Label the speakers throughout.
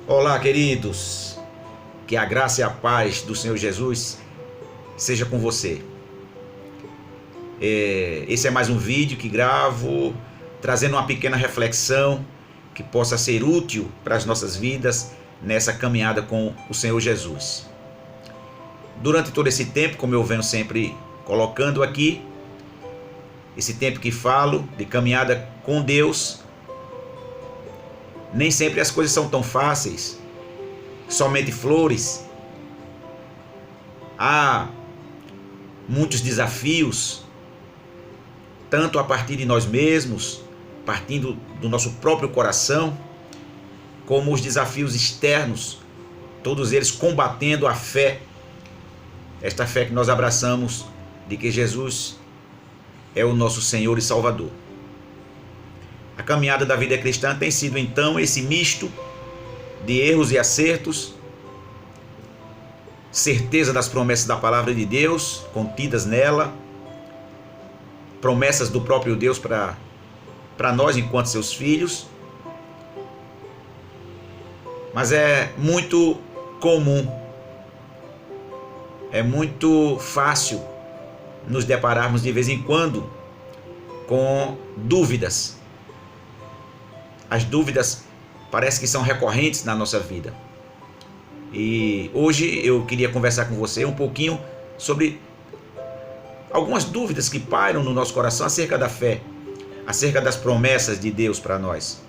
Speaker 1: Olá, queridos, que a graça e a paz do Senhor Jesus seja com você. Esse é mais um vídeo que gravo, trazendo uma pequena reflexão que possa ser útil para as nossas vidas nessa caminhada com o Senhor Jesus. Durante todo esse tempo, como eu venho sempre colocando aqui, esse tempo que falo de caminhada com Deus, nem sempre as coisas são tão fáceis, somente flores. Há muitos desafios, tanto a partir de nós mesmos, partindo do nosso próprio coração, como os desafios externos, todos eles combatendo a fé, esta fé que nós abraçamos de que Jesus é o nosso Senhor e Salvador. A caminhada da vida cristã tem sido então esse misto de erros e acertos, certeza das promessas da palavra de Deus contidas nela, promessas do próprio Deus para nós enquanto seus filhos. Mas é muito comum, é muito fácil nos depararmos de vez em quando com dúvidas. As dúvidas parece que são recorrentes na nossa vida. E hoje eu queria conversar com você um pouquinho sobre algumas dúvidas que pairam no nosso coração acerca da fé, acerca das promessas de Deus para nós.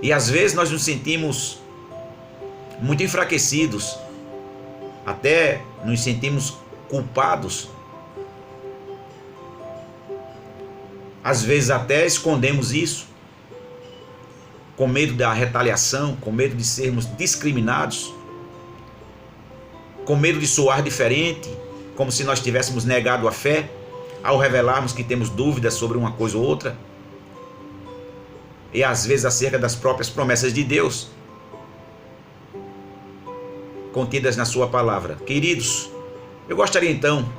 Speaker 1: E às vezes nós nos sentimos muito enfraquecidos, até nos sentimos culpados. Às vezes até escondemos isso, com medo da retaliação, com medo de sermos discriminados, com medo de soar diferente, como se nós tivéssemos negado a fé, ao revelarmos que temos dúvidas sobre uma coisa ou outra, e às vezes acerca das próprias promessas de Deus, contidas na sua palavra. Queridos, eu gostaria então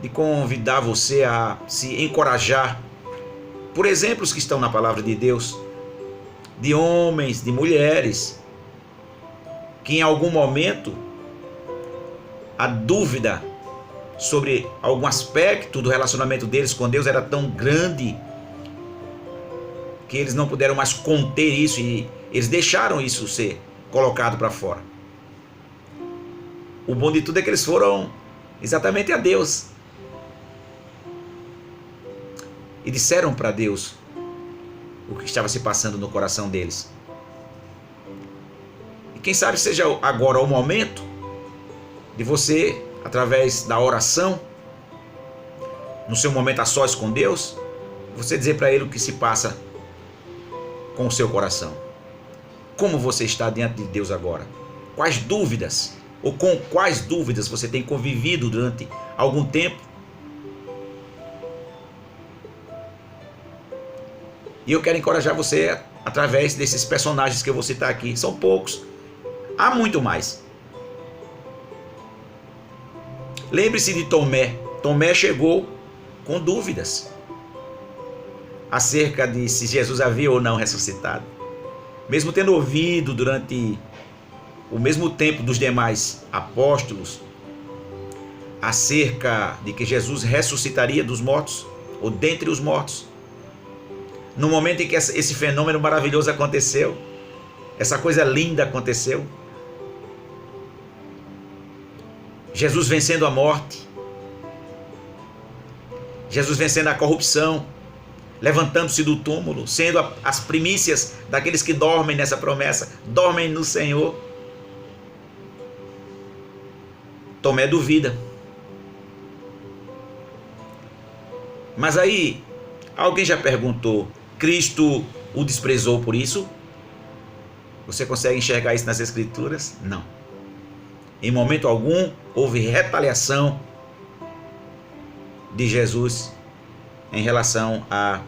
Speaker 1: de convidar você a se encorajar por exemplos que estão na palavra de Deus, de homens, de mulheres, que em algum momento a dúvida sobre algum aspecto do relacionamento deles com Deus era tão grande que eles não puderam mais conter isso e eles deixaram isso ser colocado para fora. O bom de tudo é que eles foram exatamente a Deus e disseram para Deus o que estava se passando no coração deles. E quem sabe seja agora o momento de você, através da oração, no seu momento a sós com Deus, você dizer para Ele o que se passa com o seu coração. Como você está diante de Deus agora? Quais dúvidas, ou com quais dúvidas você tem convivido durante algum tempo? E eu quero encorajar você através desses personagens que eu vou citar aqui. São poucos. Há muito mais. Lembre-se de Tomé. Tomé chegou com dúvidas acerca de se Jesus havia ou não ressuscitado. Mesmo tendo ouvido durante o mesmo tempo dos demais apóstolos acerca de que Jesus ressuscitaria dos mortos, ou dentre os mortos. No momento em que esse fenômeno maravilhoso aconteceu, essa coisa linda aconteceu, Jesus vencendo a morte, Jesus vencendo a corrupção, levantando-se do túmulo, sendo as primícias daqueles que dormem nessa promessa, dormem no Senhor. Tomé duvida. Mas aí, alguém já perguntou, Cristo o desprezou por isso? Você consegue enxergar isso nas Escrituras? Não. Em momento algum houve retaliação de Jesus em relação a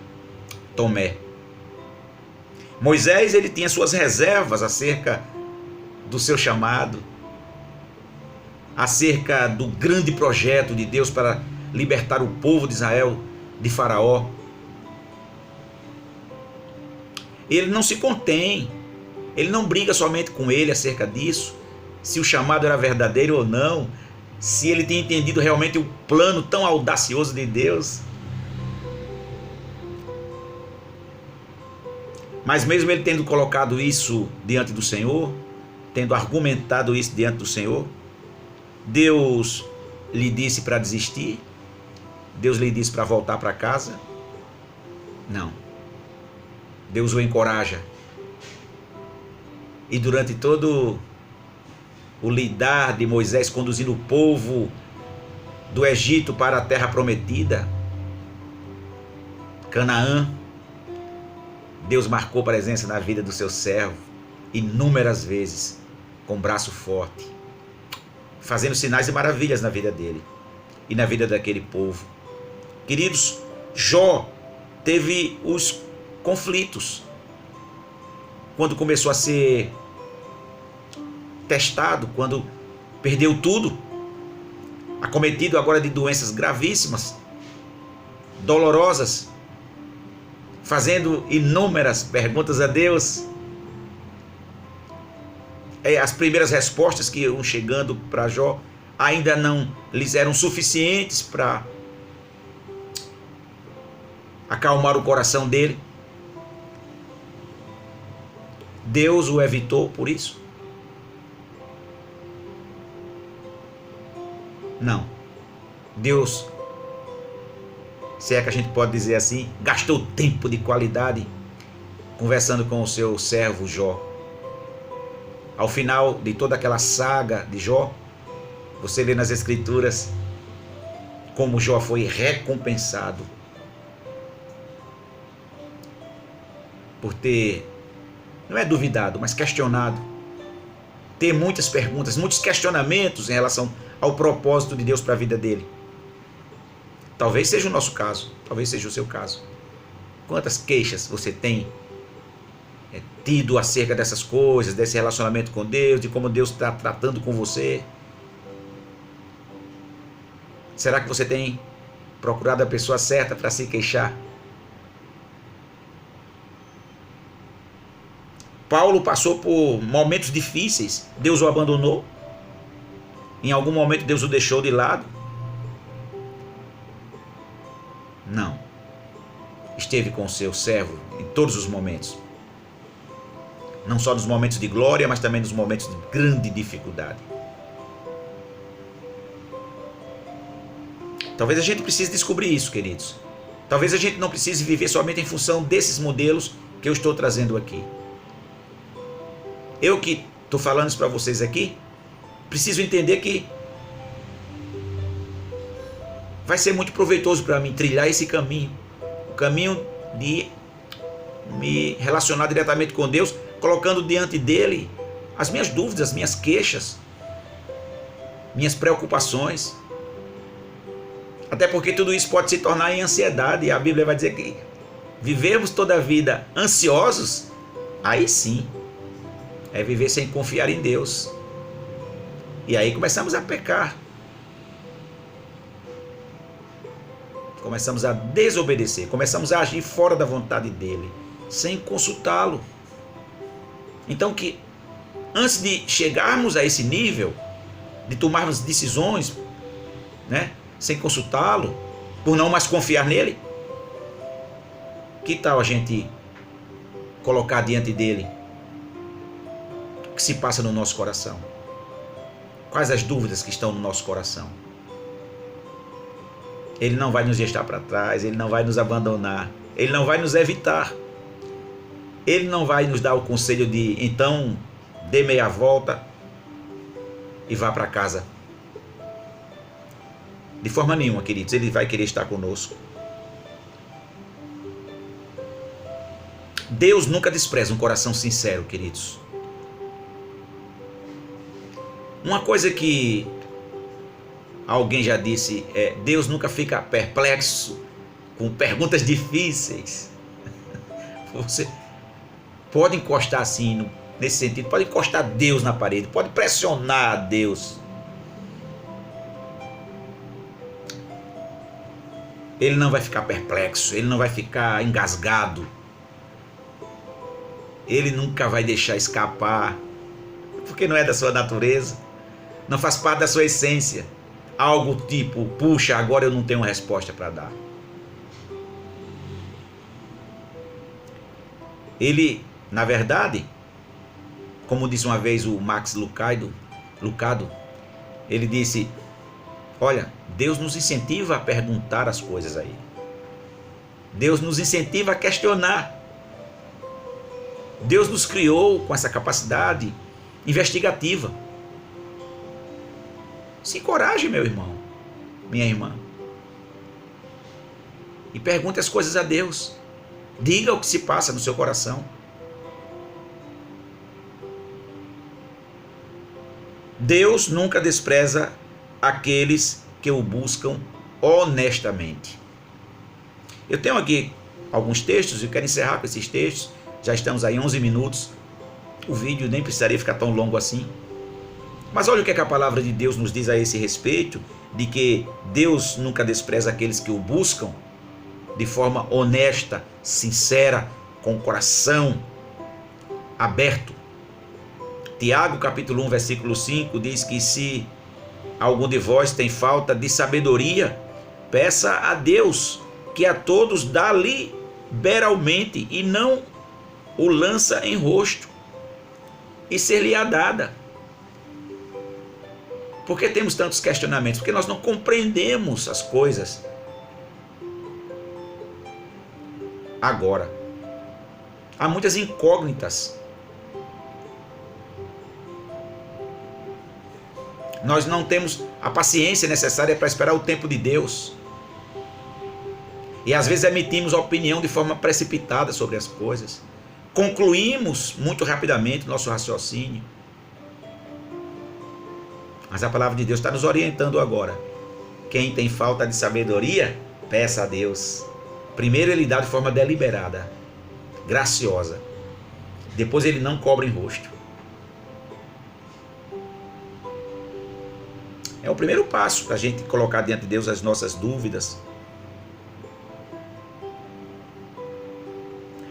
Speaker 1: Tomé. Moisés, ele tinha suas reservas acerca do seu chamado, acerca do grande projeto de Deus para libertar o povo de Israel de Faraó. Ele não se contém Ele não briga somente com ele acerca disso, se o chamado era verdadeiro ou não, se ele tem entendido realmente o plano tão audacioso de Deus. Mas mesmo ele tendo colocado isso diante do Senhor, tendo argumentado isso diante do Senhor, Deus lhe disse para desistir? Deus lhe disse para voltar para casa? Não. Deus o encoraja. E durante todo o lidar de Moisés conduzindo o povo do Egito para a terra prometida, Canaã, Deus marcou presença na vida do seu servo inúmeras vezes, com braço forte, fazendo sinais e maravilhas na vida dele e na vida daquele povo. Queridos, Jó teve os conflitos quando começou a ser testado, quando perdeu tudo, acometido agora de doenças gravíssimas, dolorosas, fazendo inúmeras perguntas a Deus. As primeiras respostas que iam chegando para Jó ainda não lhes eram suficientes para acalmar o coração dele. Deus o evitou por isso? Não. Deus, se é que a gente pode dizer assim, gastou tempo de qualidade conversando com o seu servo Jó. Ao final de toda aquela saga de Jó, você lê nas Escrituras como Jó foi recompensado por ter, não é duvidado, mas questionado, ter muitas perguntas, muitos questionamentos em relação ao propósito de Deus para a vida dele. Talvez seja o nosso caso, talvez seja o seu caso. Quantas queixas você tem tido acerca dessas coisas, desse relacionamento com Deus, de como Deus está tratando com você? Será que você tem procurado a pessoa certa para se queixar? Paulo passou por momentos difíceis. Deus o abandonou. Em algum momento Deus o deixou de lado? Não. Esteve com o seu servo em todos os momentos. Não só nos momentos de glória, mas também nos momentos de grande dificuldade. Talvez a gente precise descobrir isso, queridos. Talvez a gente não precise viver somente em função desses modelos que eu estou trazendo aqui. Eu que estou falando isso para vocês aqui, preciso entender que vai ser muito proveitoso para mim trilhar esse caminho. O caminho de me relacionar diretamente com Deus, colocando diante dele as minhas dúvidas, as minhas queixas, minhas preocupações. Até porque tudo isso pode se tornar em ansiedade. E a Bíblia vai dizer que vivemos toda a vida ansiosos, aí sim, é viver sem confiar em Deus. E aí começamos a pecar. Começamos a desobedecer, começamos a agir fora da vontade dele, sem consultá-lo. Então que antes de chegarmos a esse nível, de tomarmos decisões, né, sem consultá-lo, por não mais confiar nele, que tal a gente colocar diante dele o que se passa no nosso coração? Quais as dúvidas que estão no nosso coração? Ele não vai nos deixar para trás, ele não vai nos abandonar, ele não vai nos evitar. Ele não vai nos dar o conselho de, então, dê meia volta e vá para casa. De forma nenhuma, queridos, ele vai querer estar conosco. Deus nunca despreza um coração sincero, queridos. Uma coisa que alguém já disse é: Deus nunca fica perplexo com perguntas difíceis. Você pode encostar assim, nesse sentido, pode encostar Deus na parede, pode pressionar Deus. Ele não vai ficar perplexo, ele não vai ficar engasgado. Ele nunca vai deixar escapar, porque não é da sua natureza, não faz parte da sua essência. Algo tipo, puxa, agora eu não tenho resposta para dar. Ele, na verdade, como disse uma vez o Max Lucado, ele disse, olha, Deus nos incentiva a perguntar as coisas a Ele. Deus nos incentiva a questionar. Deus nos criou com essa capacidade investigativa. Se encoraje, meu irmão, minha irmã. E pergunte as coisas a Deus. Diga o que se passa no seu coração. Deus nunca despreza aqueles que o buscam honestamente. Eu tenho aqui alguns textos e quero encerrar com esses textos. Já estamos aí 11 minutos. O vídeo nem precisaria ficar tão longo assim. Mas olha o que a palavra de Deus nos diz a esse respeito, de que Deus nunca despreza aqueles que o buscam de forma honesta, sincera, com o coração aberto. Tiago capítulo 1, versículo 5 diz que se algum de vós tem falta de sabedoria, peça a Deus, que a todos dá liberalmente e não o lança em rosto, e ser-lhe-á dada. Por que temos tantos questionamentos? Porque nós não compreendemos as coisas agora. Há muitas incógnitas. Nós não temos a paciência necessária para esperar o tempo de Deus. E às vezes emitimos opinião de forma precipitada sobre as coisas. Concluímos muito rapidamente o nosso raciocínio. Mas a palavra de Deus está nos orientando agora. Quem tem falta de sabedoria, peça a Deus. Primeiro ele dá de forma deliberada, graciosa. Depois ele não cobra em rosto. É o primeiro passo para a gente colocar diante de Deus as nossas dúvidas.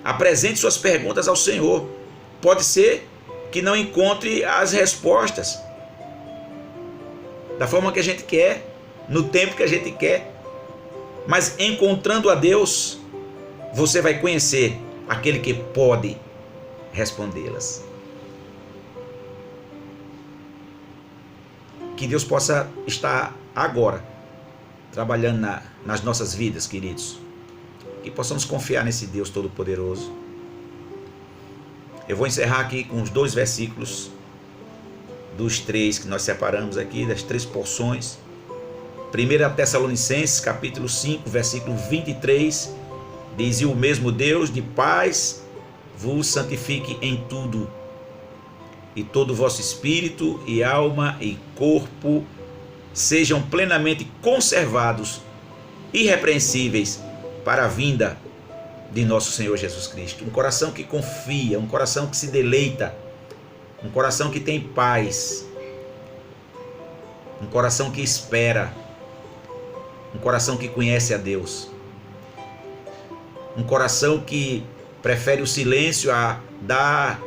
Speaker 1: Apresente suas perguntas ao Senhor. Pode ser que não encontre as respostas da forma que a gente quer, no tempo que a gente quer. Mas encontrando a Deus, você vai conhecer aquele que pode respondê-las. Que Deus possa estar agora trabalhando nas nossas vidas, queridos. Que possamos confiar nesse Deus Todo-Poderoso. Eu vou encerrar aqui com os 2 versículos dos 3 que nós separamos aqui, das 3 porções. 1 Tessalonicenses, capítulo 5, versículo 23, diz: "E o mesmo Deus de paz vos santifique em tudo, e todo o vosso espírito e alma e corpo sejam plenamente conservados, irrepreensíveis, para a vinda de nosso Senhor Jesus Cristo." Um coração que confia, um coração que se deleita, um coração que tem paz, um coração que espera, um coração que conhece a Deus, um coração que prefere o silêncio a dar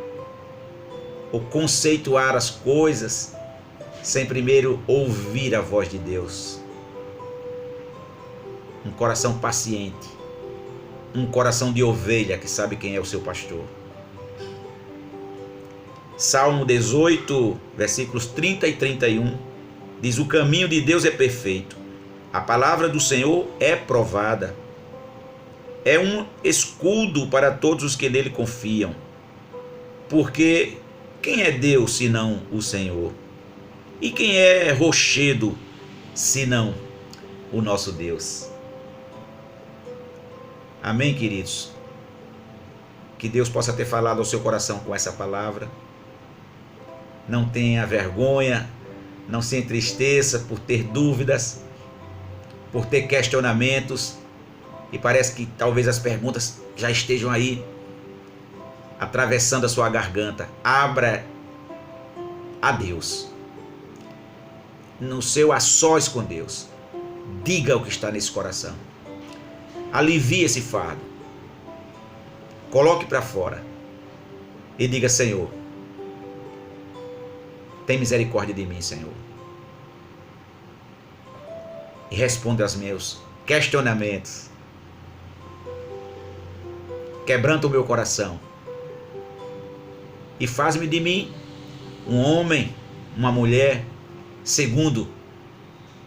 Speaker 1: ou conceituar as coisas sem primeiro ouvir a voz de Deus. Um coração paciente, um coração de ovelha que sabe quem é o seu pastor. Salmo 18, versículos 30 e 31, diz: "O caminho de Deus é perfeito, a palavra do Senhor é provada, é um escudo para todos os que nele confiam, porque quem é Deus senão o Senhor? E quem é rochedo senão o nosso Deus?" Amém, queridos? Que Deus possa ter falado ao seu coração com essa palavra. Não tenha vergonha, não se entristeça por ter dúvidas, por ter questionamentos, e parece que talvez as perguntas já estejam aí atravessando a sua garganta. Abra a Deus, no seu a sós com Deus. Diga o que está nesse coração. Alivie esse fardo. Coloque para fora. e diga: Senhor, tem misericórdia de mim, Senhor. E responda aos meus questionamentos. Quebranta o meu coração. E faz-me de mim um homem, uma mulher, segundo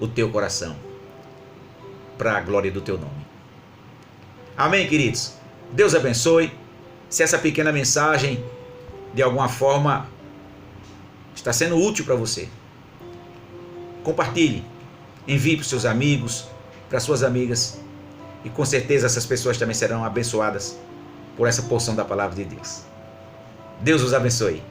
Speaker 1: o teu coração, para a glória do teu nome. Amém, queridos? Deus abençoe. Se essa pequena mensagem, de alguma forma, está sendo útil para você, compartilhe, envie para os seus amigos, para as suas amigas, e com certeza essas pessoas também serão abençoadas por essa porção da palavra de Deus. Deus os abençoe.